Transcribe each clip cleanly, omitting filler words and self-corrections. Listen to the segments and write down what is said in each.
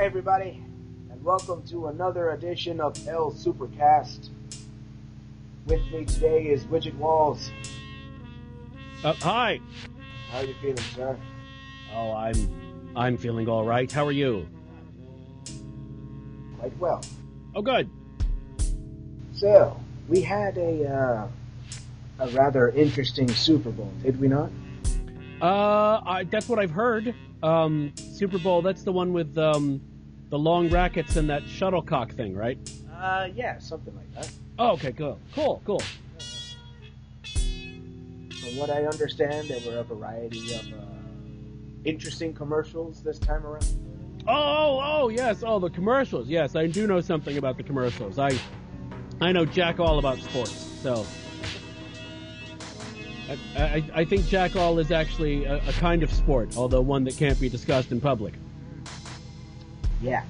Hi, everybody, and welcome to another edition of El Supercast. With me today is Widget Walls. Hi. How are you feeling, sir? Oh, I'm feeling all right. How are you? Quite well. Oh, good. So, we had a rather interesting Super Bowl, did we not? That's what I've heard. Super Bowl, that's the one with the long rackets and that shuttlecock thing, right? Yeah, something like that. Oh, okay, cool. Cool. From what I understand, there were a variety of interesting commercials this time around. Oh, yes. Oh, the commercials. Yes, I do know something about the commercials. I know jack all about sports, so I think jack all is actually a kind of sport, although one that can't be discussed in public. Yeah,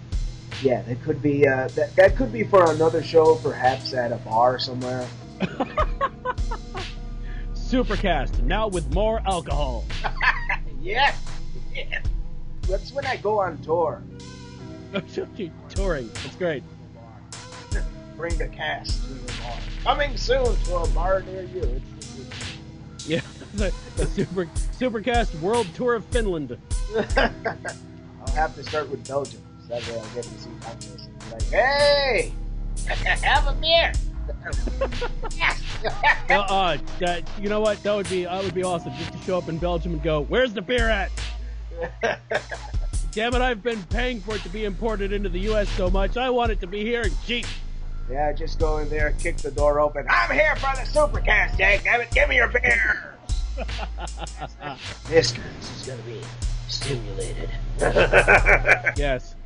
that could be that could be for another show, perhaps at a bar somewhere. Supercast, now with more alcohol. Yes. That's when I go on tour. Touring, that's great. Bring the cast to the bar. Coming soon to a bar near you. Yeah, the Supercast World Tour of Finland. I'll have to start with Belgium, so that way I'll get to see concerts and be like, hey, have a beer. Yes. You know what? That would be awesome, just to show up in Belgium and go, where's the beer at? Damn it, I've been paying for it to be imported into the U.S. so much, I want it to be here and cheap. Yeah, just go in there, kick the door open. I'm here for the Supercast, daggnabbit. Give me your beer. This is going to be stimulated. Yes,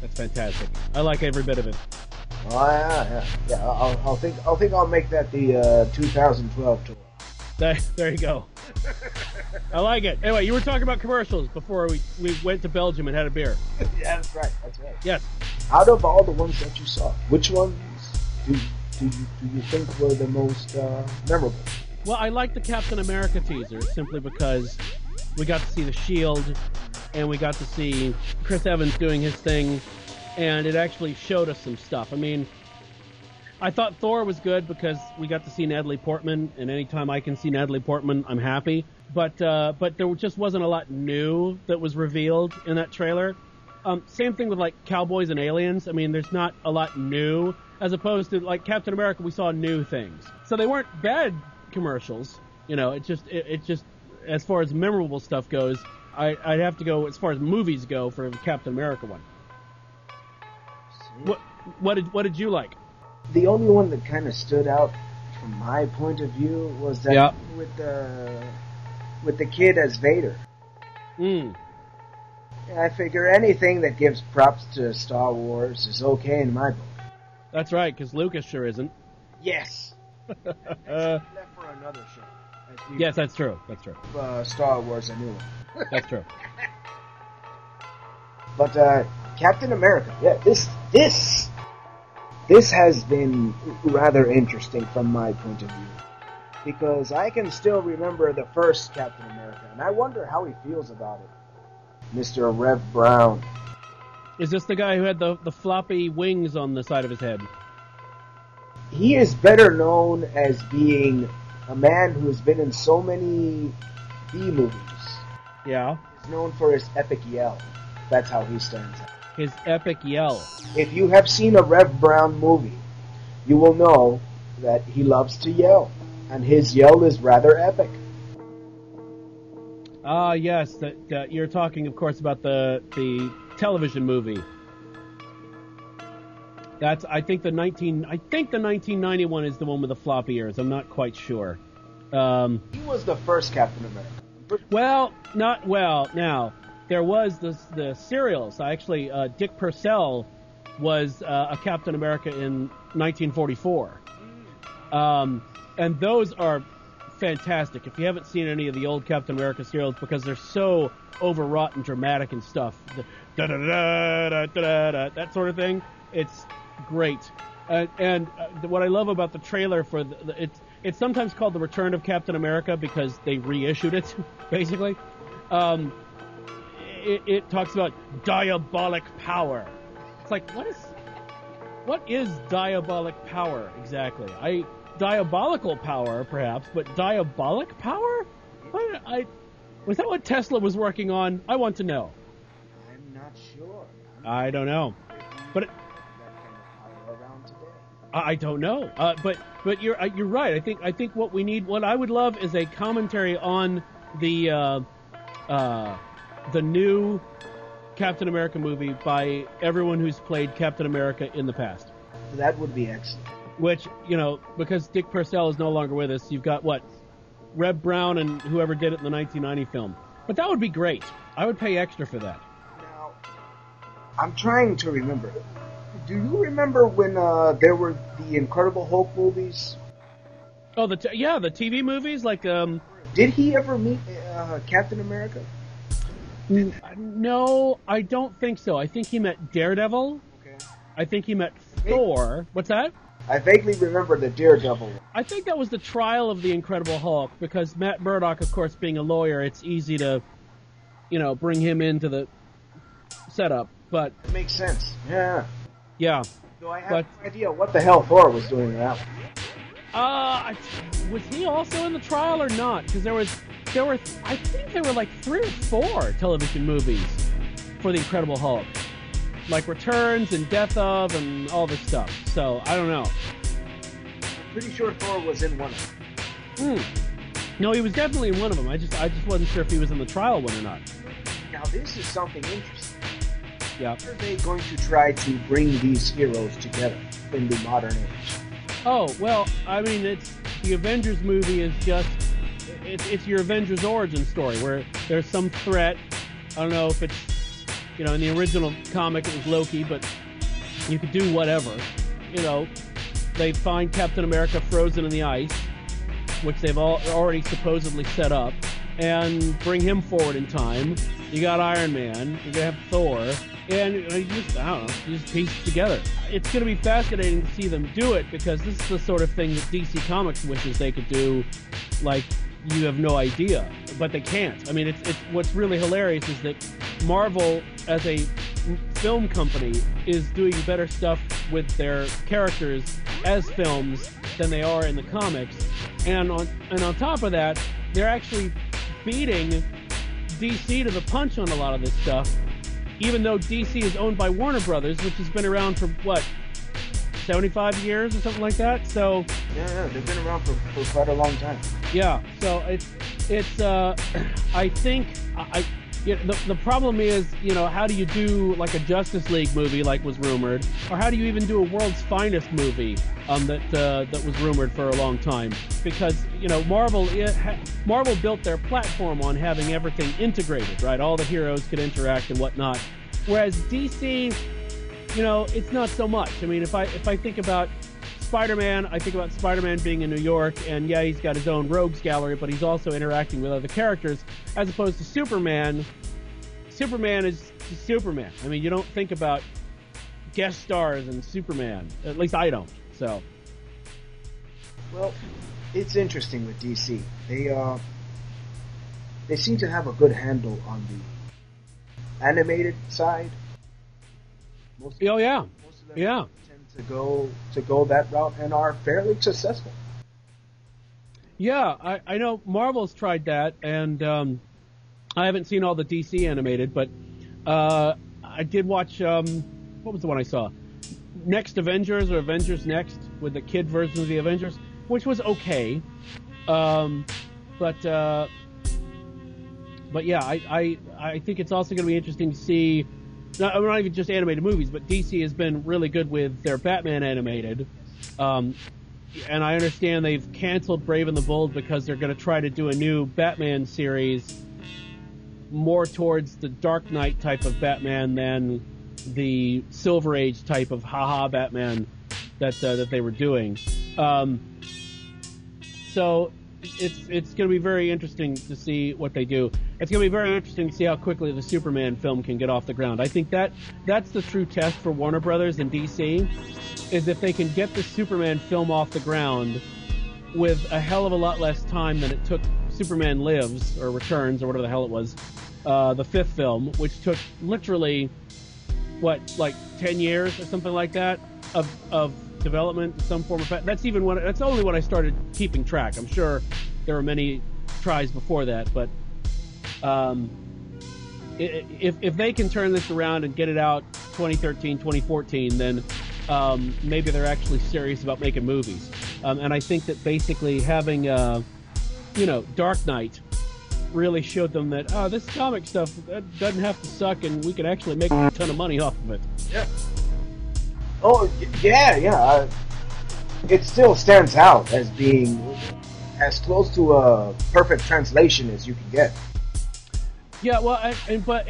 that's fantastic. I like every bit of it. Oh yeah. I'll think I'll make that the 2012 tour. There you go. I like it. Anyway, you were talking about commercials before we went to Belgium and had a beer. Yeah, that's right. Yes. Out of all the ones that you saw, which ones do you think were the most memorable? Well, I like the Captain America teaser simply because we got to see the shield and we got to see Chris Evans doing his thing, and it actually showed us some stuff. I mean, I thought Thor was good because we got to see Natalie Portman, and anytime I can see Natalie Portman, I'm happy. But there just wasn't a lot new that was revealed in that trailer. Same thing with like Cowboys and Aliens. I mean, there's not a lot new, as opposed to like Captain America, we saw new things. So they weren't bad commercials. You know, it just as far as memorable stuff goes, I'd have to go as far as movies go for the Captain America one. What did you like? The only one that kind of stood out from my point of view was that with the kid as Vader. I figure anything that gives props to Star Wars is okay in my book. That's right, because Lucas sure isn't. Yes. Left for another show. Yes, that's true. Star Wars, a new one. That's true. But Captain America, yeah, this has been rather interesting from my point of view, because I can still remember the first Captain America, and I wonder how he feels about it. Mr. Rev Brown. Is this the guy who had the floppy wings on the side of his head? He is better known as being a man who has been in so many B-movies. Yeah. He's known for his epic yell. That's how he stands out. His epic yell. If you have seen a Rev Brown movie, you will know that he loves to yell, and his yell is rather epic. Yes, that you're talking, of course, about the television movie. I think the 1991 is the one with the floppy ears. I'm not quite sure. He was the first Captain America. Now there was the serials. Actually, Dick Purcell was a Captain America in 1944, and those are fantastic. If you haven't seen any of the old Captain America serials, because they're so overwrought and dramatic and stuff, that sort of thing, it's great. And what I love about the trailer for it's sometimes called The Return of Captain America because they reissued it, basically. it talks about diabolic power. It's like, what is diabolic power exactly? Diabolical power, perhaps, but diabolic power? Was that what Tesla was working on? I want to know. I'm not sure. I don't know. But that kind of power around today. I don't know. But you're right. I think what I would love is a commentary on the new Captain America movie by everyone who's played Captain America in the past. That would be excellent. Which, because Dick Purcell is no longer with us, you've got Reb Brown and whoever did it in the 1990 film. But that would be great. I would pay extra for that. Now, I'm trying to remember. Do you remember when there were the Incredible Hulk movies? Oh, the TV movies? Did he ever meet Captain America? No, I don't think so. I think he met Daredevil. Okay. I think he met Thor. What's that? I vaguely remember the Daredevil one. I think that was the trial of the Incredible Hulk, because Matt Murdock, of course, being a lawyer, it's easy to, bring him into the setup. But it makes sense. Yeah. Yeah. So I have no idea what the hell Thor was doing now. Was he also in the trial or not? Because I think there were 3 or 4 television movies for the Incredible Hulk. Like Returns and Death of and all this stuff. So, I don't know. I'm pretty sure Thor was in one of them. No, he was definitely in one of them. I just wasn't sure if he was in the trial one or not. Now, this is something interesting. Yeah. How are they going to try to bring these heroes together in the modern age? Oh, well, I mean, the Avengers movie is just... It's your Avengers origin story, where there's some threat. I don't know if it's... in the original comic it was Loki, but you could do whatever. They find Captain America frozen in the ice, which they've already supposedly set up, and bring him forward in time. You got Iron Man, you're going to have Thor, and you just piece it together. It's going to be fascinating to see them do it, because this is the sort of thing that DC Comics wishes they could do, you have no idea, but they can't. I mean, it's what's really hilarious is that Marvel, as a film company, is doing better stuff with their characters as films than they are in the comics, and on top of that, they're actually beating DC to the punch on a lot of this stuff, even though DC is owned by Warner Brothers, which has been around for 75 years or something like that. So yeah, they've been around for quite a long time. Yeah, so it's I think the problem is, how do you do a Justice League movie like was rumored, or how do you even do a World's Finest movie that was rumored for a long time? Because Marvel built their platform on having everything integrated, right? All the heroes could interact and whatnot, whereas DC, it's not so much. I mean, if I think about Spider-Man, I think about Spider-Man being in New York, and yeah, he's got his own rogues gallery, but he's also interacting with other characters, as opposed to Superman. Superman is Superman. I mean, you don't think about guest stars in Superman. At least I don't. So, well, it's interesting with DC. They seem to have a good handle on the animated side. Most of them tend to go that route and are fairly successful. Yeah, I know Marvel's tried that, and I haven't seen all the DC animated, but I did watch, what was the one I saw? Next Avengers, or Avengers Next, with the kid version of the Avengers, which was okay. But yeah, I think it's also going to be interesting to see, not even just animated movies, but DC has been really good with their Batman animated. And I understand they've canceled Brave and the Bold because they're going to try to do a new Batman series more towards the Dark Knight type of Batman than the Silver Age type of haha Batman that they were doing. So it's going to be very interesting to see what they do. It's going to be very interesting to see how quickly the Superman film can get off the ground. I think that's the true test for Warner Brothers and DC, is if they can get the Superman film off the ground with a hell of a lot less time than it took Superman Lives, or Returns, or whatever the hell it was, the fifth film, which took literally, what, like 10 years or something like that of development in some form of fact. That's only when I started keeping track. I'm sure there were many tries before that, but if they can turn this around and get it out 2013, 2014, then maybe they're actually serious about making movies. And I think that basically having, Dark Knight really showed them that, this comic stuff doesn't have to suck, and we can actually make a ton of money off of it. Yeah. Oh, yeah. It still stands out as being as close to a perfect translation as you can get. Yeah, well, but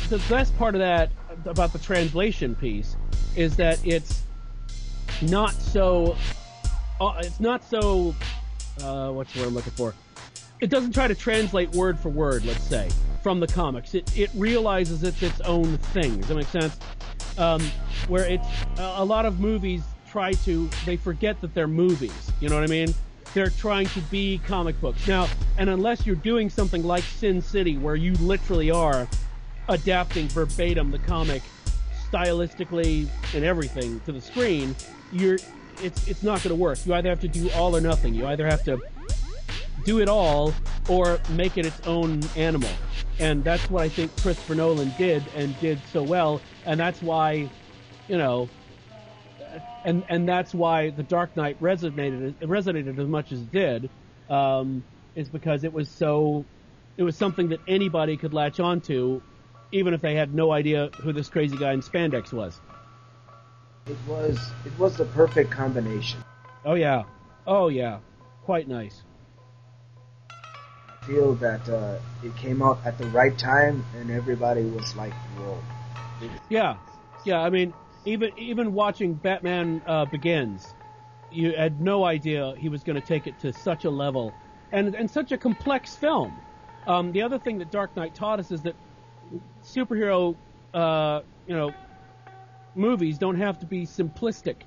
the best part of that about the translation piece is that it's not so. What's the word I'm looking for? It doesn't try to translate word for word, let's say, from the comics. It realizes it's its own thing. Does that make sense? Where it's a lot of movies they forget that they're movies. You know what I mean? They're trying to be comic books. Now, and unless you're doing something like Sin City, where you literally are adapting verbatim the comic stylistically and everything to the screen, it's not going to work. You either have to do all or nothing. You either have to do it all or make it its own animal. And that's what I think Christopher Nolan did, and did so well. And that's why, and that's why The Dark Knight resonated as much as it did, is because it was something that anybody could latch onto, even if they had no idea who this crazy guy in spandex was. It was the perfect combination. Oh yeah, quite nice. I feel that it came out at the right time, and everybody was like, "Whoa!" Yeah. I mean, even watching Batman Begins, you had no idea he was going to take it to such a level, and such a complex film. The other thing that Dark Knight taught us is that superhero, movies don't have to be simplistic,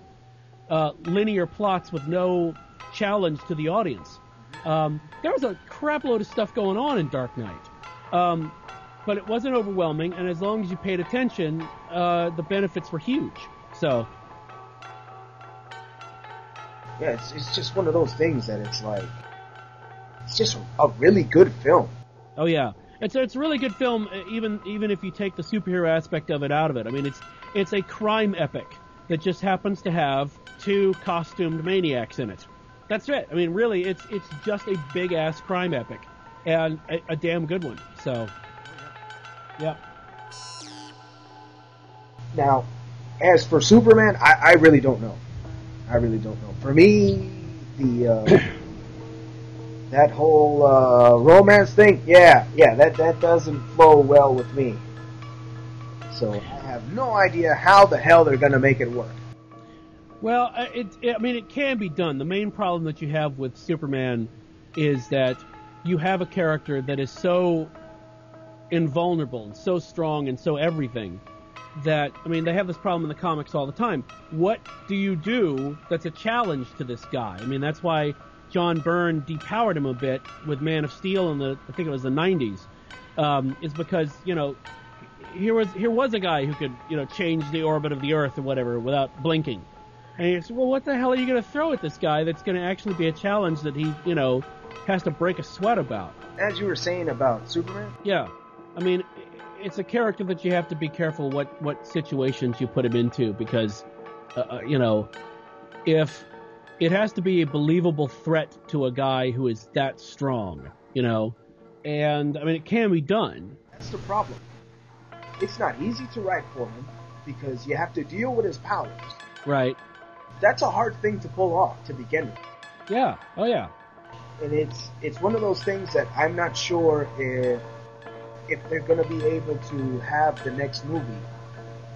linear plots with no challenge to the audience. There was a crap load of stuff going on in Dark Knight, but it wasn't overwhelming, and as long as you paid attention, the benefits were huge. So, yeah, it's just one of those things that it's just a really good film. Oh yeah, it's a really good film, even if you take the superhero aspect of it out of it. I mean, it's a crime epic that just happens to have two costumed maniacs in it. That's it. I mean, really, it's just a big ass crime epic, and a damn good one. So, yeah. Now, as for Superman, I really don't know. For me, that whole romance thing, that doesn't flow well with me. So I have no idea how the hell they're gonna make it work. Well, it can be done. The main problem that you have with Superman is that you have a character that is so invulnerable and so strong and so everything that, they have this problem in the comics all the time. What do you do that's a challenge to this guy? That's why John Byrne depowered him a bit with Man of Steel in I think it was the 90s, is because, here was a guy who could, change the orbit of the Earth or whatever without blinking. And you say, well, what the hell are you going to throw at this guy that's going to actually be a challenge that he, has to break a sweat about? As you were saying about Superman? Yeah. It's a character that you have to be careful what situations you put him into, because, if it has to be a believable threat to a guy who is that strong, and, it can be done. That's the problem. It's not easy to write for him, because you have to deal with his powers. Right. That's a hard thing to pull off to begin with. Yeah. Oh, yeah. And it's one of those things that I'm not sure if they're going to be able to have the next movie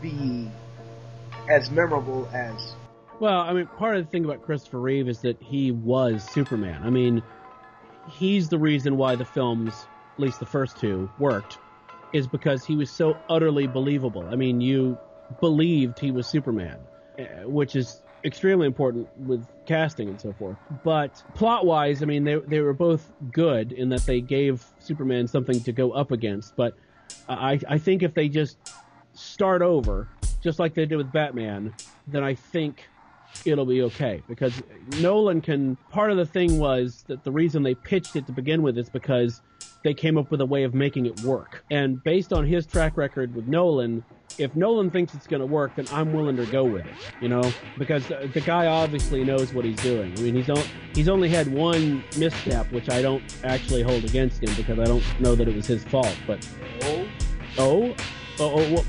be as memorable as... Well, part of the thing about Christopher Reeve is that he was Superman. He's the reason why the films, at least the first two, worked, is because he was so utterly believable. You believed he was Superman, which is extremely important with casting and so forth. But plot-wise, I mean, they were both good in that they gave Superman something to go up against. But I think if they just start over, just like they did with Batman, then I think it'll be okay. Because Nolan can... Part of the thing was that the reason they pitched it to begin with is because they came up with a way of making it work. And based on his track record with Nolan, if Nolan thinks it's going to work, then I'm willing to go with it, you know? Because the guy obviously knows what he's doing. I mean, he's only had one misstep, which I don't actually hold against him because I don't know that it was his fault. But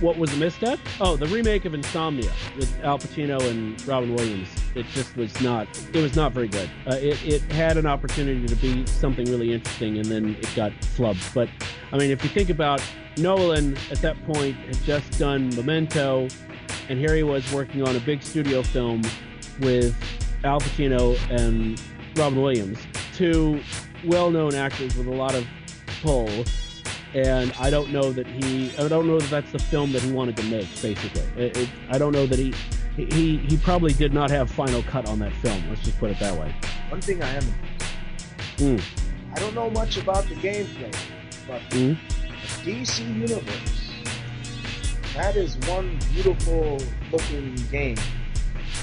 what was the misstep? Oh, the remake of Insomnia with Al Pacino and Robin Williams. It just was not. It was not very good. It had an opportunity to be something really interesting, and then it got flubbed. But I mean, if you think about Nolan at that point had just done Memento, and here he was working on a big studio film with Al Pacino and Robin Williams, two well-known actors with a lot of pull. And I don't know that that's the film that he wanted to make, basically. I don't know that he probably did not have final cut on that film. Let's just put it that way. One thing I am I don't know much about the gameplay, but the DC Universe, that is one beautiful looking game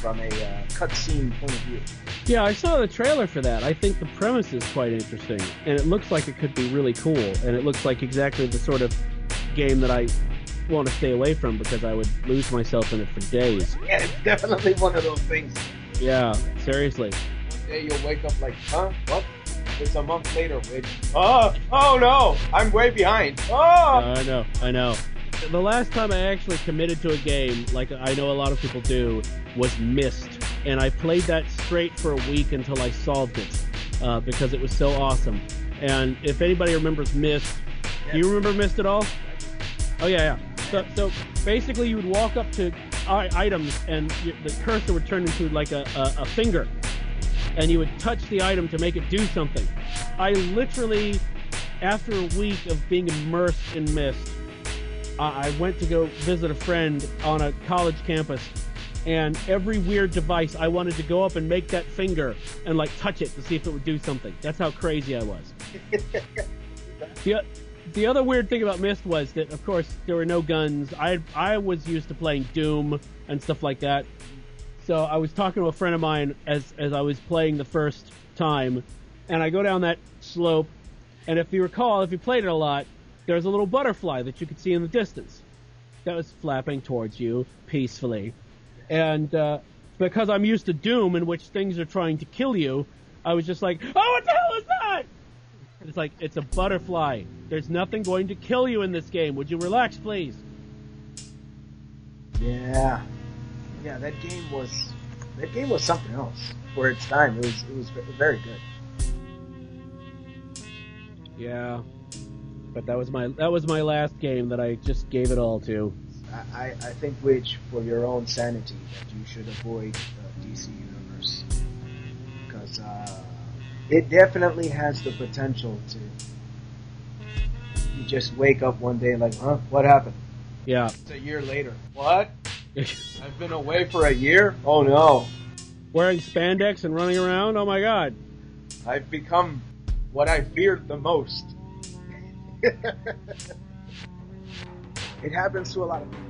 from a cutscene point of view. Yeah, I saw the trailer for that. I think the premise is quite interesting, and it looks like it could be really cool, and it looks like exactly the sort of game that I want to stay away from because I would lose myself in it for days. Yeah, it's definitely one of those things. Yeah, seriously. One day you'll wake up like, huh? What? It's a month later, Widge. Oh no! I'm way behind. I know. The last time I actually committed to a game, like I know a lot of people do, was Myst. And I played that straight for a week until I solved it, because it was so awesome. And if anybody remembers Myst, do you remember Myst at all? Oh, yeah. So basically you would walk up to items and the cursor would turn into like a finger. And you would touch the item to make it do something. I literally, after a week of being immersed in Myst, I went to go visit a friend on a college campus, and every weird device I wanted to go up and make that finger and like touch it to see if it would do something. That's how crazy I was. The other weird thing about Myst was that, of course, there were no guns. I was used to playing Doom and stuff like that. So I was talking to a friend of mine as I was playing the first time, and I go down that slope, and if you recall, if you played it a lot, there's a little butterfly that you could see in the distance that was flapping towards you peacefully. And because I'm used to Doom, in which things are trying to kill you, I was just like, oh, what the hell is that? It's like, it's a butterfly. There's nothing going to kill you in this game. Would you relax, please? Yeah, that game was something else for its time. It was very good. Yeah, but that was my last game that I just gave it all to. I think, Widge, for your own sanity, that you should avoid the DC Universe, because it definitely has the potential to. You just wake up one day like, huh? What happened? Yeah. It's a year later. What? I've been away for a year? Oh no. Wearing spandex and running around? Oh my god. I've become what I feared the most. It happens to a lot of people.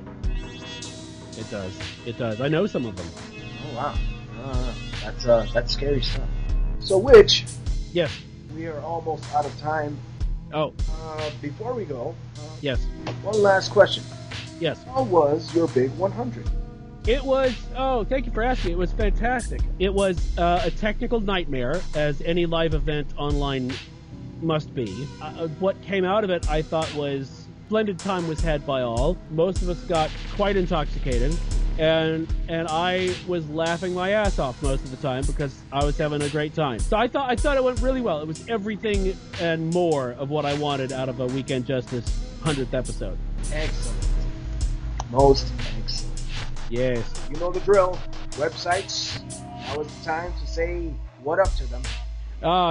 It does. I know some of them. Oh wow. That's scary stuff. So, Widge? Yes. We are almost out of time. Oh. Before we go, yes. One last question. Yes. How was your big 100? It was, thank you for asking. It was fantastic. It was a technical nightmare, as any live event online must be. What came out of it, I thought, was splendid time was had by all. Most of us got quite intoxicated, and I was laughing my ass off most of the time because I was having a great time. So I thought it went really well. It was everything and more of what I wanted out of a Weekend Justice 100th episode. Excellent. Most excellent. Yes. You know the drill. Websites. Now is the time to say what up to them.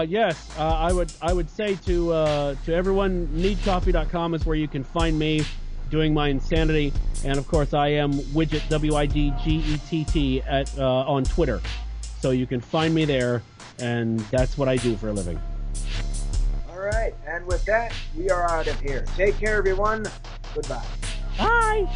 Yes. I would say to everyone, needcoffee.com is where you can find me doing my insanity. And of course, I am Widget, WIDGETT, on Twitter. So you can find me there, and that's what I do for a living. All right, and with that, we are out of here. Take care, everyone. Goodbye. Bye.